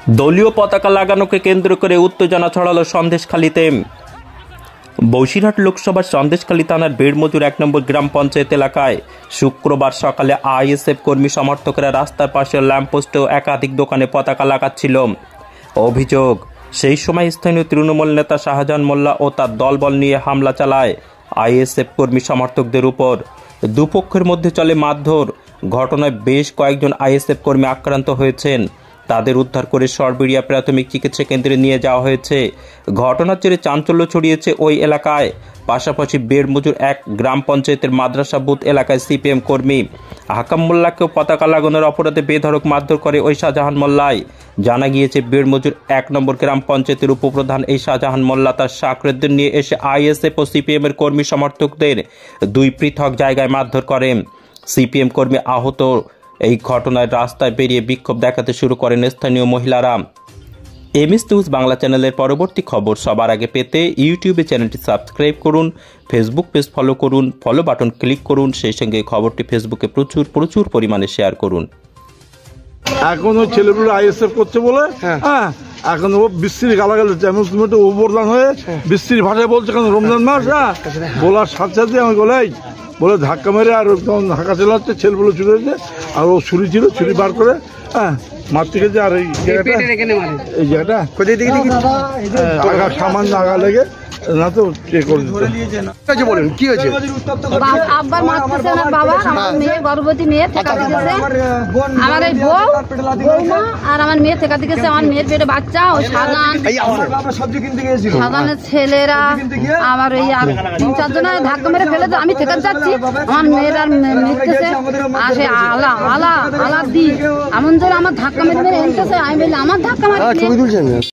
দলীয় পতাকা লাগানোকে কেন্দ্র করে উত্তেজনা ছড়ালো সন্দেশখালীতে। বসিরহাট লোকসভার সন্দেশখালী থানার বেড়মজুর ১ নম্বর গ্রাম পঞ্চায়েত এলাকায় শুক্রবার সকালে আইএসএফ কর্মী সমর্থকরা রাস্তার পাশে ল্যাম্পপোস্টে একাধিক দোকানে পতাকা লাগাচ্ছিল। অভিযোগ, সেই সময় স্থানীয় তৃণমূল নেতা শাহজাহান মোল্লা ও তার দলবল নিয়ে হামলা চালায় আইএসএফ কর্মী সমর্থকদের উপর। দুপক্ষের মধ্যে চলে মারধর। ঘটনায় বেশ কয়েকজন আইএসএফ কর্মী আক্রান্ত হয়েছেন। তাদের উদ্ধার করে সরবেরিয়া প্রাথমিক চিকিৎসা কেন্দ্রে নিয়ে যাওয়া হয়েছে। ঘটনার জেরে চাঞ্চল্য ছড়িয়েছে ওই এলাকায়। পাশাপাশি বেড়মজুর ১ গ্রাম পঞ্চায়েতের মাদ্রাসা বুথ এলাকায় সিপিএম কর্মী হাকাম মোল্লাকেও পতাকা লাগানোর অপরাধে বেধড়ক মারধর করে ওই শাহজাহান মোল্লাই। জানা গিয়েছে, বেড়মজুর ১ নম্বর গ্রাম পঞ্চায়েতের উপপ্রধান এই শাহজাহান মোল্লা তার সাকরেদদের নিয়ে এসে আইএসএফ ও সিপিএম এর কর্মী সমর্থকদের ২ পৃথক জায়গায় মারধর করেন। সিপিএম কর্মী আহত। এই ঘটনায় রাস্তায় বেরিয়ে বিক্ষোভ দেখাতে শুরু করেন স্থানীয় মহিলারা। এমএস নিউজ বাংলা চ্যানেলের পরবর্তী খবর সবার আগে পেতে ইউটিউবে চ্যানেলটি সাবস্ক্রাইব করুন, ফেসবুক পেজ ফলো করুন, ফলো বাটন ক্লিক করুন, সেই সঙ্গে খবরটি ফেসবুকে প্রচুর পরিমাণে শেয়ার করুন। এখন ওই ছেলেগুলো আইএসএফ করছে বলে এখন ও বৃষ্টির গালাগাল মুসলিমের ওবরদান হয়ে বৃষ্টির ভাষায় বলছে, কারণ রমজান মাস বলার সাথে সাথে আমি বলে ধাক্কা মেরে আর ধাক্কা চালাচ্ছে, ছেলেগুলো ছুটে হয়েছে আর ও ছুরি ছিল, ছুরি বার করে মারতে গেছে। আর এই জায়গাটা সামান্য আগা লেগে না তো বলেন কি হয়েছে? আব্বার মারতেছে না বাবা, আমার মেয়ে গর্ভবতী মেয়ে থেকে দিতেছে, আমার এই বৌমা আর আমার মেয়ে থেকে দিতেছে। আমার মেয়ের পেটে বাচ্চা, ও সাধারণের ছেলেরা আমার এই আর ৩-৪ জন ধাক্কা মেরে ফেলে, আমি থেকে যাচ্ছি, আমার মেয়ের আর মিটতেছে আসে আলা আলা আলা দি এমন জোরে আমার ধাক্কা মেরে মেরে এনতেছে। আমি বলি আমার ধাক্কা মারি